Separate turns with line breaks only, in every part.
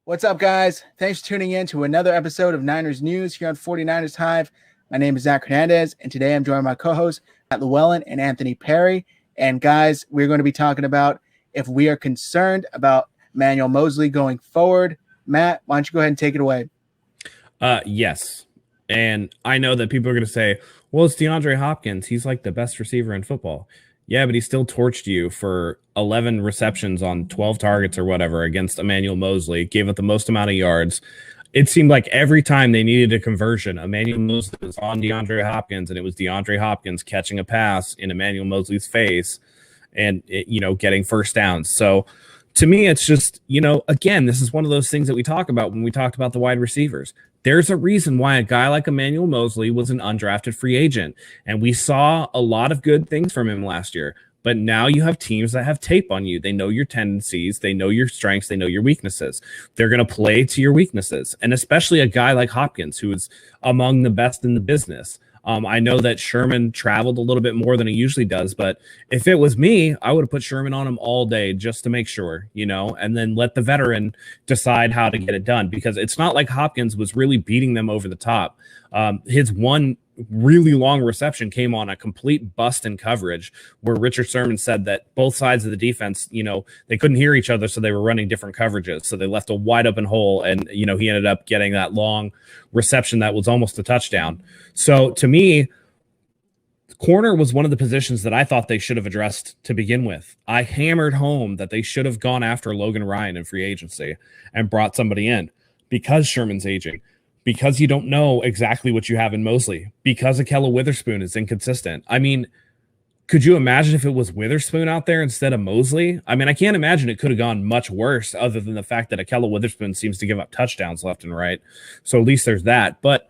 What's up, guys? Thanks for tuning in to another episode of Niners News here on 49ers Hive. My name is Zach Hernandez, and today I'm joined by my co-hosts, Matt Llewellyn and Anthony Perry. And guys, we're going to be talking about if we are concerned about Emmanuel Moseley going forward. Matt, why don't you go ahead and take it away?
Yes. And I know that people are going to say, well, it's DeAndre Hopkins. He's like the best receiver in football. Yeah, but he still torched you for 11 receptions on 12 targets or whatever against Emmanuel Moseley, gave up the most amount of yards. It seemed like every time they needed a conversion, Emmanuel Moseley was on DeAndre Hopkins, and it was DeAndre Hopkins catching a pass in Emmanuel Moseley's face and, getting first downs. So to me, it's just, again, this is one of those things that we talk about when we talked about the wide receivers. There's a reason why a guy like Emmanuel Moseley was an undrafted free agent, and we saw a lot of good things from him last year. But now you have teams that have tape on you. They know your tendencies. They know your strengths. They know your weaknesses. They're going to play to your weaknesses, and especially a guy like Hopkins, who is among the best in the business. I know that Sherman traveled a little bit more than he usually does, but if it was me, I would have put Sherman on him all day just to make sure, and then let the veteran decide how to get it done, because it's not like Hopkins was really beating them over the top. His one really long reception came on a complete bust in coverage where Richard Sherman said that both sides of the defense, they couldn't hear each other, so they were running different coverages. So they left a wide open hole, and, he ended up getting that long reception that was almost a touchdown. So to me, corner was one of the positions that I thought they should have addressed to begin with. I hammered home that they should have gone after Logan Ryan in free agency and brought somebody in because Sherman's aging, because you don't know exactly what you have in Moseley, because Ahkello Witherspoon is inconsistent. I mean, could you imagine if it was Witherspoon out there instead of Moseley? I mean, I can't imagine it could have gone much worse, other than the fact that Ahkello Witherspoon seems to give up touchdowns left and right. So at least there's that. But,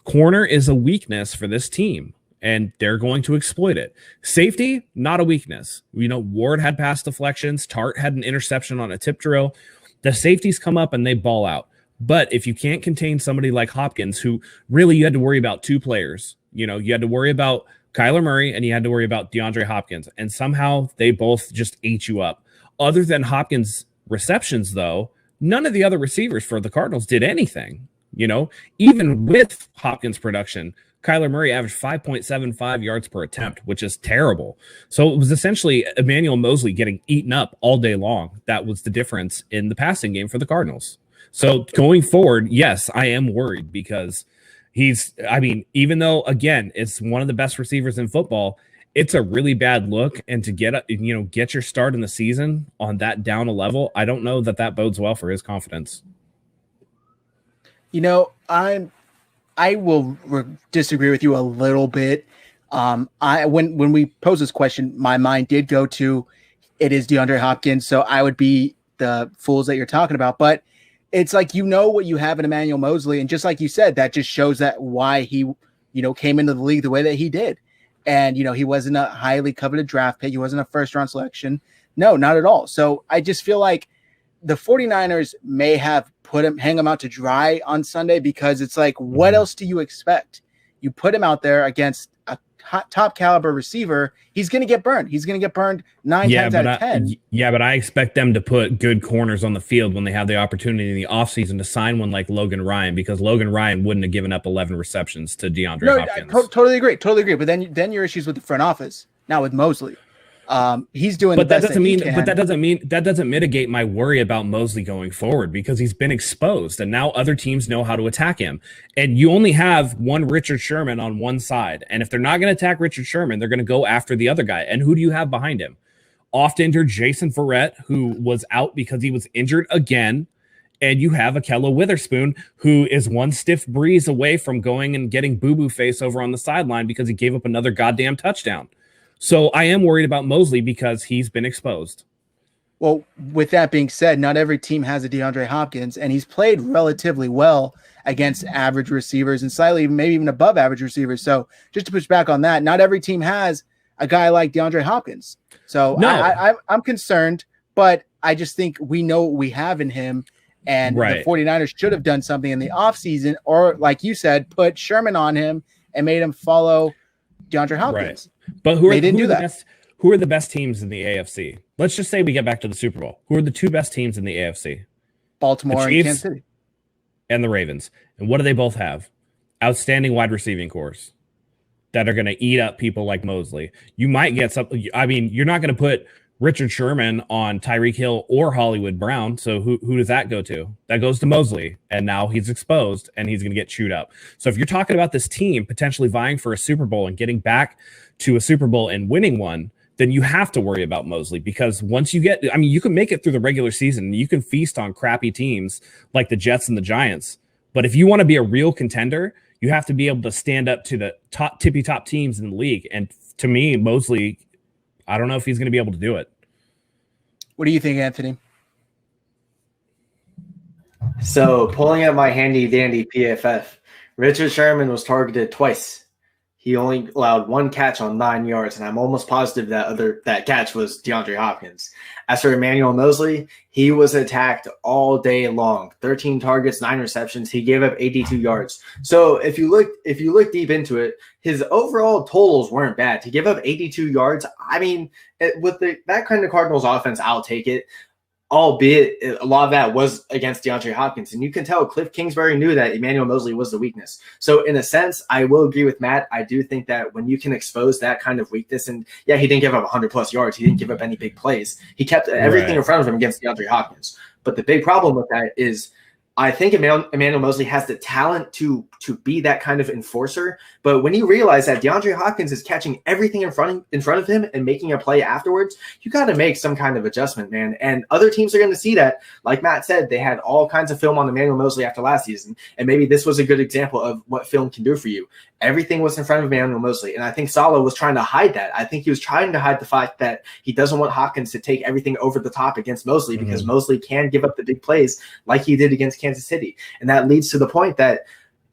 corner is a weakness for this team, and they're going to exploit it. Safety, not a weakness. Ward had pass deflections. Tart had an interception on a tip drill. The safeties come up and they ball out. But if you can't contain somebody like Hopkins, who really you had to worry about two players, you had to worry about Kyler Murray and you had to worry about DeAndre Hopkins, and somehow they both just ate you up. Other than Hopkins' receptions, though, none of the other receivers for the Cardinals did anything. Even with Hopkins' production, Kyler Murray averaged 5.75 yards per attempt, which is terrible. So it was essentially Emmanuel Moseley getting eaten up all day long. That was the difference in the passing game for the Cardinals. So going forward, yes, I am worried, because even though, again, it's one of the best receivers in football, it's a really bad look. And to get your start in the season on that down a level, I don't know that bodes well for his confidence.
I will disagree with you a little bit. When we pose this question, my mind did go to it is DeAndre Hopkins, so I would be the fools that you're talking about. But it's like, what you have in Emmanuel Moseley, and just like you said, that just shows that why he, came into the league the way that he did. And, he wasn't a highly coveted draft pick. He wasn't a first-round selection. No, not at all. So I just feel like the 49ers may have hang him out to dry on Sunday, because it's like, what else do you expect? You put him out there against a top caliber receiver, he's going to get burned. He's going to get burned 9 times out of 10.
Yeah, but I expect them to put good corners on the field when they have the opportunity in the offseason to sign one like Logan Ryan, because Logan Ryan wouldn't have given up 11 receptions to DeAndre Hopkins.
Totally agree. But then your issues with the front office, now with Moseley. He's doing
but
the best
that doesn't mean
can.
But that doesn't mitigate my worry about Moseley going forward, because he's been exposed and now other teams know how to attack him. And you only have one Richard Sherman on one side, and if they're not going to attack Richard Sherman, they're going to go after the other guy. And who do you have behind him? Oft injured Jason Verrett, who was out because he was injured again. And you have Ahkello Witherspoon, who is one stiff breeze away from going and getting boo-boo face over on the sideline because he gave up another goddamn touchdown. So I am worried about Moseley because he's been exposed.
Well, with that being said, not every team has a DeAndre Hopkins, and he's played relatively well against average receivers and slightly, maybe even above average receivers. So just to push back on that, not every team has a guy like DeAndre Hopkins. So no. I'm concerned, but I just think we know what we have in him, and the 49ers should have done something in the offseason, or like you said, put Sherman on him and made him follow DeAndre Hopkins.
Right. But who are the best teams in the AFC? Let's just say we get back to the Super Bowl. Who are the two best teams in the AFC?
Baltimore and
Chiefs
Kansas City.
And the Ravens. And what do they both have? Outstanding wide receiving cores that are going to eat up people like Moseley. You might get something. I mean, you're not going to put Richard Sherman on Tyreek Hill or Hollywood Brown. So who does that go to? That goes to Moseley. And now he's exposed and he's going to get chewed up. So if you're talking about this team potentially vying for a Super Bowl and getting back to a Super Bowl and winning one, then you have to worry about Moseley, because once you get, I mean, you can make it through the regular season. You can feast on crappy teams like the Jets and the Giants. But if you want to be a real contender, you have to be able to stand up to the tippy top teams in the league. And to me, Moseley, I don't know if he's going to be able to do it.
What do you think, Anthony?
So pulling up my handy dandy PFF, Richard Sherman was targeted twice. He only allowed one catch on 9 yards, and I'm almost positive that catch was DeAndre Hopkins. As for Emmanuel Moseley, he was attacked all day long. 13 targets, 9 receptions. He gave up 82 yards. So if you look deep into it, his overall totals weren't bad. To give up 82 yards, I mean, with that kind of Cardinals offense, I'll take it. Albeit a lot of that was against DeAndre Hopkins. And you can tell Cliff Kingsbury knew that Emmanuel Moseley was the weakness. So in a sense, I will agree with Matt. I do think that when you can expose that kind of weakness, and yeah, he didn't give up 100+ yards. He didn't give up any big plays. He kept everything in front of him against DeAndre Hopkins. But the big problem with that is I think Emmanuel Moseley has the talent to be that kind of enforcer. But when you realize that DeAndre Hopkins is catching everything in front of him and making a play afterwards, you got to make some kind of adjustment, man. And other teams are going to see that. Like Matt said, they had all kinds of film on Emmanuel Moseley after last season. And maybe this was a good example of what film can do for you. Everything was in front of Emmanuel Moseley. And I think Saleh was trying to hide that. I think he was trying to hide the fact that he doesn't want Hopkins to take everything over the top against Moseley, because Moseley can give up the big plays like he did against Kansas City. And that leads to the point that,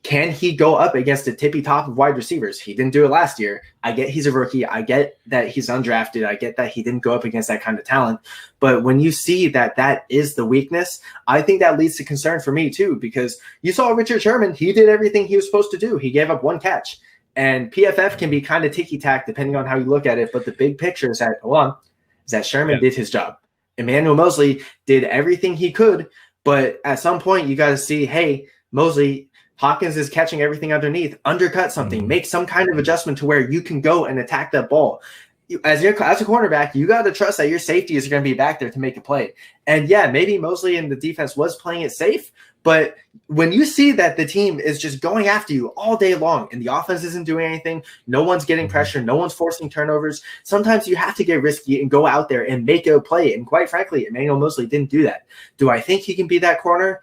can he go up against a tippy top of wide receivers? He didn't do it last year. I get he's a rookie. I get that he's undrafted. I get that he didn't go up against that kind of talent. But when you see that that is the weakness, I think that leads to concern for me too, because you saw Richard Sherman. He did everything he was supposed to do. He gave up one catch. And PFF can be kind of ticky-tack depending on how you look at it. But the big picture is that Sherman did his job. Emmanuel Moseley did everything he could. But at some point, you got to see, hey, Moseley, Hopkins is catching everything underneath. Undercut something. Make some kind of adjustment to where you can go and attack that ball. As a cornerback, you got to trust that your safety is going to be back there to make a play. And yeah, maybe Moseley and the defense was playing it safe, but when you see that the team is just going after you all day long and the offense isn't doing anything, no one's getting pressure, no one's forcing turnovers, sometimes you have to get risky and go out there and make a play. And quite frankly, Emmanuel Moseley didn't do that. Do I think he can be that corner?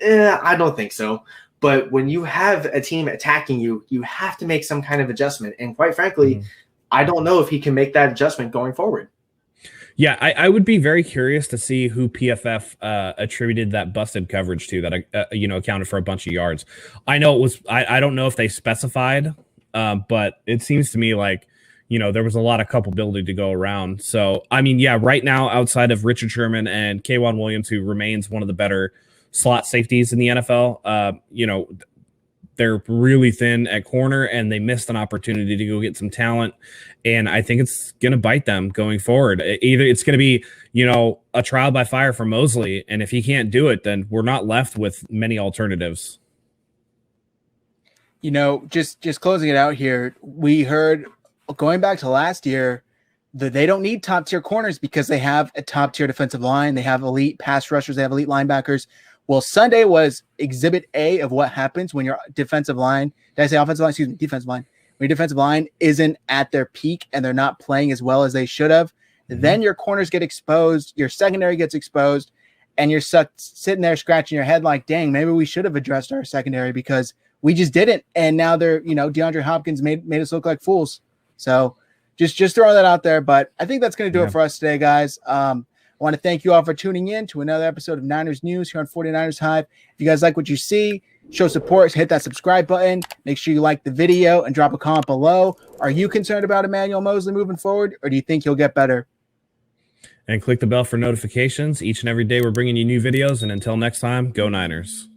I don't think so. But when you have a team attacking you, you have to make some kind of adjustment. And quite frankly, I don't know if he can make that adjustment going forward.
Yeah, I would be very curious to see who PFF attributed that busted coverage to that, accounted for a bunch of yards. I know it was, I don't know if they specified, but it seems to me like, there was a lot of culpability to go around. So, I mean, yeah, right now, outside of Richard Sherman and K'Wan Williams, who remains one of the better slot safeties in the NFL, they're really thin at corner, and they missed an opportunity to go get some talent. And I think it's going to bite them going forward. Either it's going to be, a trial by fire for Moseley. And if he can't do it, then we're not left with many alternatives.
Just closing it out here, we heard going back to last year that they don't need top tier corners because they have a top tier defensive line. They have elite pass rushers. They have elite linebackers. Well, Sunday was exhibit A of what happens when your defensive line, did I say offensive line? Excuse me, defensive line. When your defensive line isn't at their peak and they're not playing as well as they should have, then your corners get exposed, your secondary gets exposed, and you're sitting there scratching your head like, dang, maybe we should have addressed our secondary because we just didn't. And now they're, DeAndre Hopkins made us look like fools. So just throwing that out there. But I think that's going to do it for us today, guys. I want to thank you all for tuning in to another episode of Niners News here on 49ers Hive. If you guys like what you see, show support, hit that subscribe button. Make sure you like the video and drop a comment below. Are you concerned about Emmanuel Moseley moving forward, or do you think he'll get better?
And click the bell for notifications. Each and every day we're bringing you new videos. And until next time, go Niners.